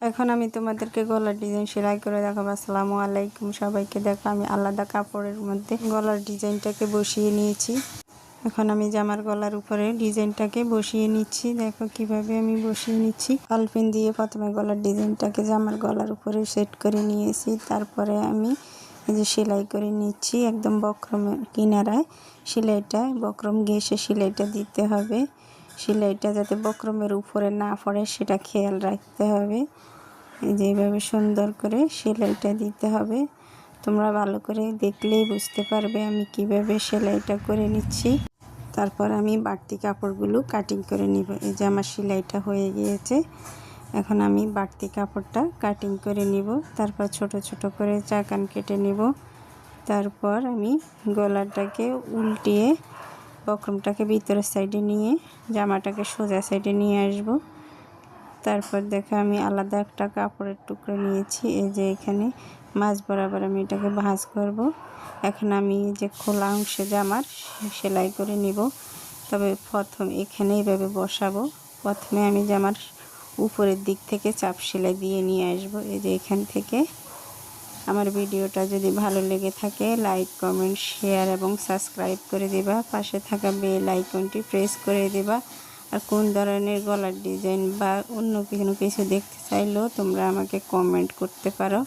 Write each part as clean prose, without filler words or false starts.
এখন আমি তোমাদেরকে গলার ডিজাইন সেলাই করে দেখাবো। আসসালামু আলাইকুম সবাইকে। দেখো আমি আলাদা কাপড়ের মধ্যে গলার ডিজাইনটাকে বসিয়ে নিয়েছি। এখন আমি জামার গলার উপরে ডিজাইনটাকে বসিয়ে নিচ্ছি। দেখো কিভাবে আমি বসিয়ে নিচ্ছি। আলপিন দিয়ে প্রথমে গলার ডিজাইনটাকে জামার গলার উপরে সেট করে নিয়েছি। তারপরে আমি এই যে সেলাই করে নিচ্ছি একদম বক্রমের কিনারায়। সেলাইটা বক্রম ঘেঁষে সেলাইটা দিতে হবে। সেলাইটা যাতে বক্রমের উপরে না পড়ে সেটা খেয়াল রাখতে হবে। এই যে এইভাবে সুন্দর করে সেলাইটা দিতে হবে। তোমরা ভালো করে দেখলেই বুঝতে পারবে আমি কিভাবে সেলাইটা করে নিচ্ছি। তারপর আমি বাড়তি কাপড়গুলো কাটিং করে নিব। এই যে আমার সেলাইটা হয়ে গিয়েছে। এখন আমি বাড়তি কাপড়টা কাটিং করে নিব। তারপর ছোট ছোট করে চাকান কেটে নিব। তারপর আমি গলাটাকে উল্টিয়ে বক্রমটাকে ভিতরের সাইডে নিয়ে জামাটাকে সোজা সাইডে নিয়ে আসব। তারপর দেখো আমি আলাদা একটা কাপড়ের টুকরো নিয়েছি। এই যে এখানে মাঝ বরাবর আমি এটাকে ভাঁজ করব। এখন আমি যে খোলা অংশে জামার সেলাই করে নিব। তবে প্রথম এখানে এইভাবে বসাবো। প্রথমে আমি জামার উপরের দিক থেকে চাপ সেলাই দিয়ে নিয়ে আসব। এই যে এখান থেকে। আমার ভিডিওটা যদি ভালো লেগে থাকে লাইক কমেন্ট শেয়ার এবং সাবস্ক্রাইব করে দেবা। পাশে থাকা বেল আইকনটি প্রেস করে দেবা। আর কোন ধরনের গলার ডিজাইন বা অন্য কোনো কিছু দেখতে চাইলেও তোমরা আমাকে কমেন্ট করতে পারো।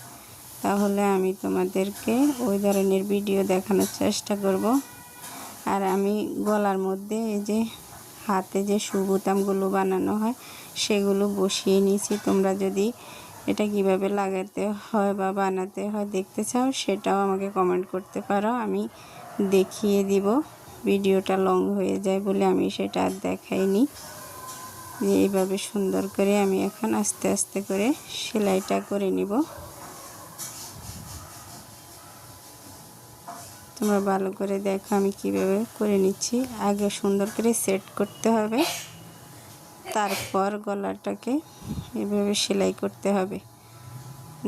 তাহলে আমি তোমাদেরকে ওই ধরনের ভিডিও দেখানোর চেষ্টা করব। আর আমি গলার মধ্যে এই যে হাতে যে বোতামগুলো বানানো হয় সেগুলো বসিয়ে নিয়েছি। তোমরা যদি এটা কিভাবে লাগাতে হয় বা বানাতে হয় দেখতে চাও সেটাও আমাকে কমেন্ট করতে পারো, আমি দেখিয়ে দিব। ভিডিওটা লং হয়ে যায় বলে আমি সেটা আর দেখাইনি। এইভাবে সুন্দর করে আমি এখন আস্তে আস্তে করে সেলাইটা করে নিব। তোমরা ভালো করে দেখো আমি কিভাবে করে নিচ্ছি। আগে সুন্দর করে সেট করতে হবে, তারপর গলাটাকে এভাবে সেলাই করতে হবে।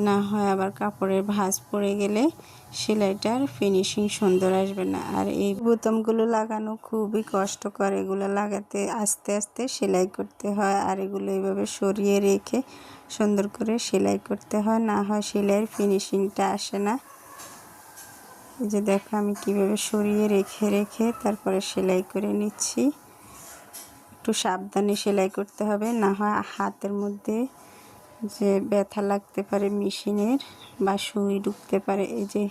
না হয় আবার কাপড়ের ভাঁজ পড়ে গেলে সেলাইটার ফিনিশিং সুন্দর আসবে না। আর এই বোতামগুলো লাগানো খুবই কষ্টকর। এগুলো লাগাতে আস্তে আস্তে সেলাই করতে হয়। আর এগুলো এইভাবে সরিয়ে রেখে সুন্দর করে সেলাই করতে হয়, না হয় সেলাইয়ের ফিনিশিংটা আসে না। এই যে দেখো আমি কিভাবে সরিয়ে রেখে রেখে তারপরে সেলাই করে নিচ্ছি। একটু সাবধানে সেলাই করতে হবে, না হয় হাতের মধ্যে যে ব্যথা লাগতে পারে মেশিনের বা সুই ঢুকতে পারে। এই যে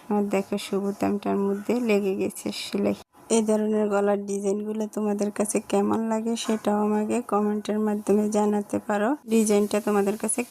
আমার দেখো বোতামটার মধ্যে লেগে গেছে সেলাই। এই ধরনের গলার ডিজাইনগুলো তোমাদের কাছে কেমন লাগে সেটাও আমাকে কমেন্টের মাধ্যমে জানাতে পারো। ডিজাইনটা তোমাদের কাছে